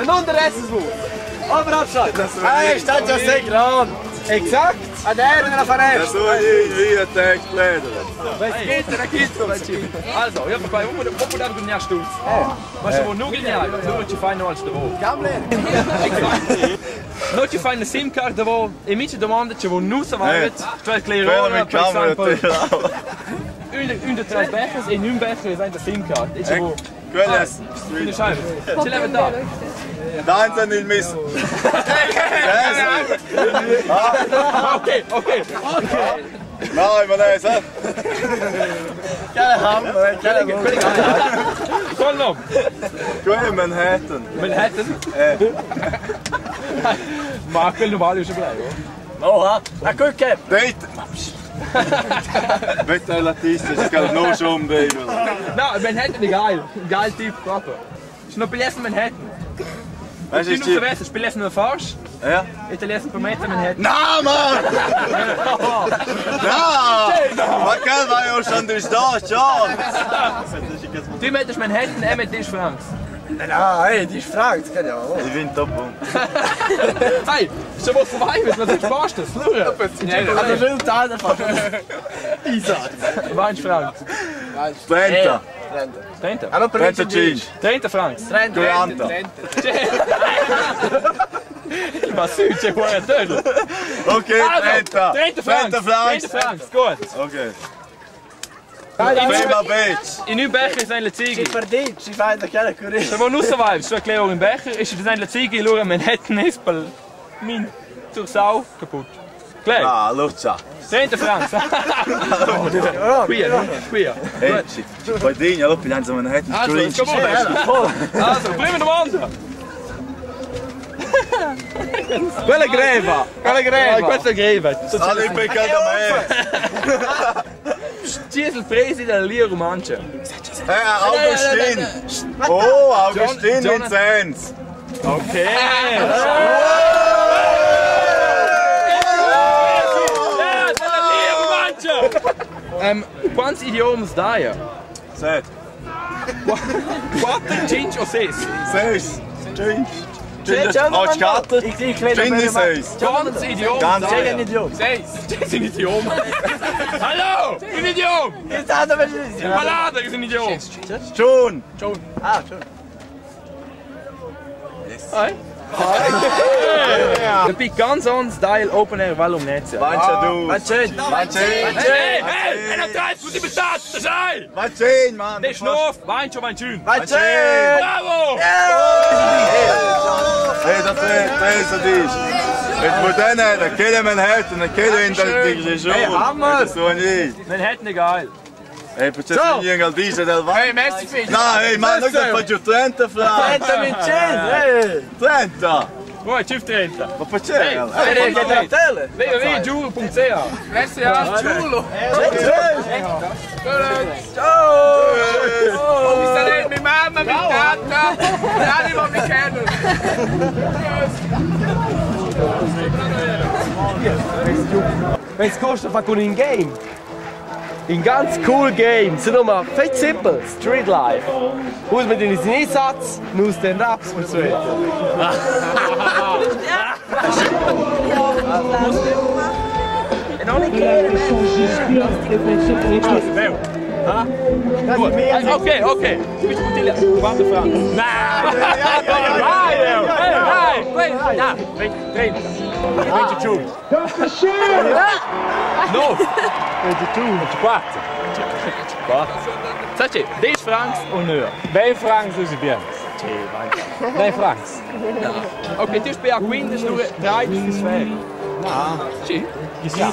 Den Unteressenswurf. Aber abschalten. Hey, steht ja sehr gerade. Exakt. An der und auf der Das soll irgendwie ein Tag blädern. Was geht denn? Also, ja, bei wo da du nicht stutz. Was du nur genial, so wird fein als der wo. Gamble. Noch je feine SIM-kaart wo e mi domanda che wo nu savet, cioè Camera, un de tres beches in un becher zijn de SIM-kaart. Dit wo. Quellas. Fine scheibe. Ce l'avete da. Nein, sind nicht missen. Okay. Nein, man ist es. Keine Hammer, keine Hammer. Kom nog. Quelle Manhattan. Maar kun je normaal eens blijven hoor. Oha, een goed cap. Date. Weet je dat is? Ik kan het nog zo omdraaien. Nou, Manhattan is geil type grappen. Is nog belessen Manhattan. Weißt du, is nu verwezen, spelen naar Vars. Ja? Italiaanse permette Manhattan. Na, Mann! Na! Man kann ja auch schon durch das, schon! Du met Manhattan en met deze Franks. Ja, hey, die ist Frank, das kann ja auch. Ich bin top. Hey, zo wordt voorbij met, wat is Vars das? Fluren. Aber schön Teil davon. Isaac. Waar is Frank? Trenta. Trenta. Aber Trenta Jeans. 30 Franks. 40. Was süd, je wordt het Okay, Trenta. 30 Franks. 30 Franks, goed. Okay. Prima Beach. In uw becher zijn de ziegen. sie verdient, sie feiert doch keine Kurier. Ze wonen nu zo vijf, zo klein in becher. Is er zijn de ziegen, loeren Manhattan is pel min zur Sau kaputt. Klein. Ah, Lucha. 30 Franks. Queer. Hey, bei denen, ja, look, dann so man hat Also, kom op. Also, prima de wand. Quella greva. Questa greve. Alle peccati a me. Cisel presi della Lia Romancia. Augustin. Oh, Augustin in Sens. Okay. Quantos idiomas dá je? 7. 4, 5 ou 6? 6. Als kater. Ich weet Gin is 6. Quantos idiomas Ganz dá je? idiot. 6. Dat is een idioom. Hallo, een idioom. Is dat dan Een ballader is een idioom. John. Ah, schon. Hoi. De piek ganz ons style open air Val Lumnezia. Mancha du. Was schön. Hey, en dan draait voor die bestaat, dat is hij. Wat schön, man. De schnof, wijntje, wijntje. Was schön. Bravo. Hey, dat is het. Het moet dan hebben. Kennen Manhattan, dan kennen in de region. Hey, hammer. Dat is zo niet. Manhattan is geil. Hey, perché sei in Galdice del Valle? Hey, merci figlio. No, hey, man, non faccio 30 fra. 30 Vincent. 30. Mooi, 30. Ma perché? Hey, che cartelle. www.giuro.ch. Merci a Giulo. Ciao. Mi sarei mia mamma, mia tata, Dani non mi kennen. Wenn es kostet, einfach in Game. Ein ganz cool Game. Es ist nochmal fett simpel. Street Life. Aus mit in den Einsatz, aus den Raps und so weiter. Okay. Quanto franco? Ja, 30. 22. No. 24. Sache, 10 francs ou não? 10 francs is bien. 10 francs. Ok, tu spui a 15 nu 30 sfere. No. Sì. Chissà.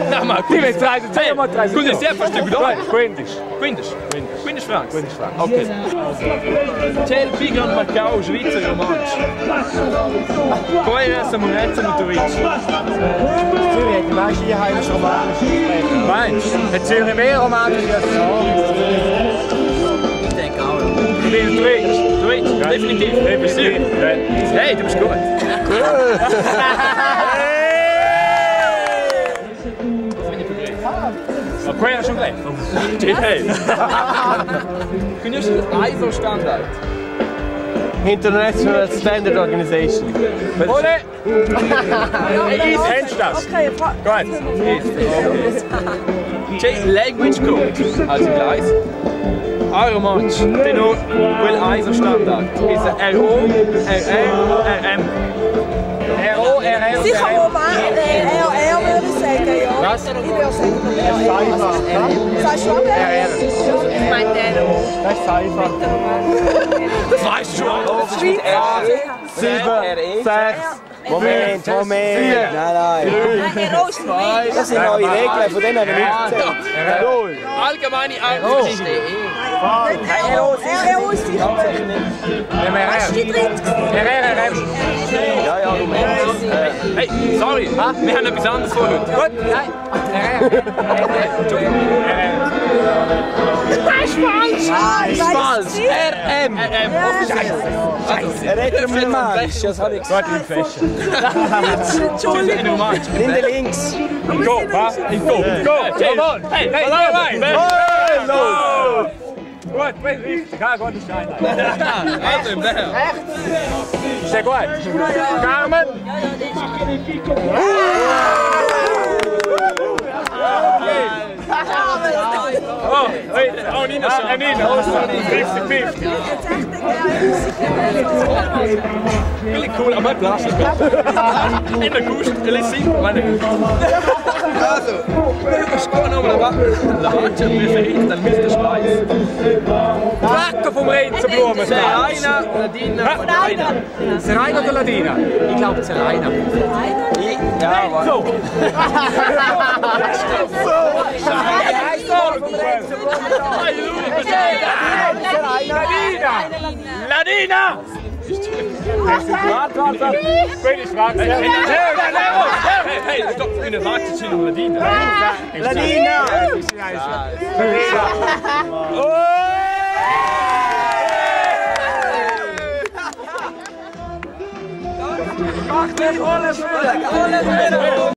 No, ma Ti mi trai, sei ma trai. Scusi, se fa sto guido? 15. 15 francs. 15 francs. Ok. C'è il più grande Macau, Svizzera romansch. Poi resta moneta motoric. Zürich hat die meisten hier heimisch romanisch gesprochen. Meinst du? Hat Zürich mehr romanisch als Ich denke auch. Du willst, definitiv. Hey, du bist gut. Ma qui è schon gleich. Hey. Kun je eens ISO standaard? International Standard Organization. Ole! Kennst du das? Okay, C'è language code, also gleich. Euromatch, tenor, quel ISO standard. Ist RO, RR, RM. RO, RR, sicher Roman, RR würde ich sagen, ja. Was? Ich würde sagen, RR. Sagst du auch RR? Ich meine RO. Das ist einfach. Das weißt du schon. Schweiz. 7, 6. Moment. Nein. RO ist Schweiz. Das sind neue Regeln, von denen haben wir nicht erzählt. Allgemeine Autogeschichte. RO ist die RR. Was ist die dritte? RR. Ja, Moment. Hey, sorry, wir haben etwas anderes vor heute. Gut, nein. Das ist falsch! Falsch! RM! Er redet um den Mensch, das habe ich gesagt. Gut, in Fläche. Entschuldigung. Nimm den links. Go, was? Go! Come on! Hey, Gut, richtig. Ja, gut, ist rein. Also im Bär. Ist ja gut. Carmen! Oh, wait, oh, Nina, Nina, 50-50. Really cool, aber Plastik. In der Kusch, eller simpel, meine Also, skål nog med lavatje, preferit, den Mr. Spice. Flacco vom Renzo Blumen. Serena, Ladina, Serena oder Ladina? Ich glaube Serena. Ja, So! Ladina! Warte. Wenn ich frage, Hey, stopp, in der Warze sind noch Ladina. Ladina! Alle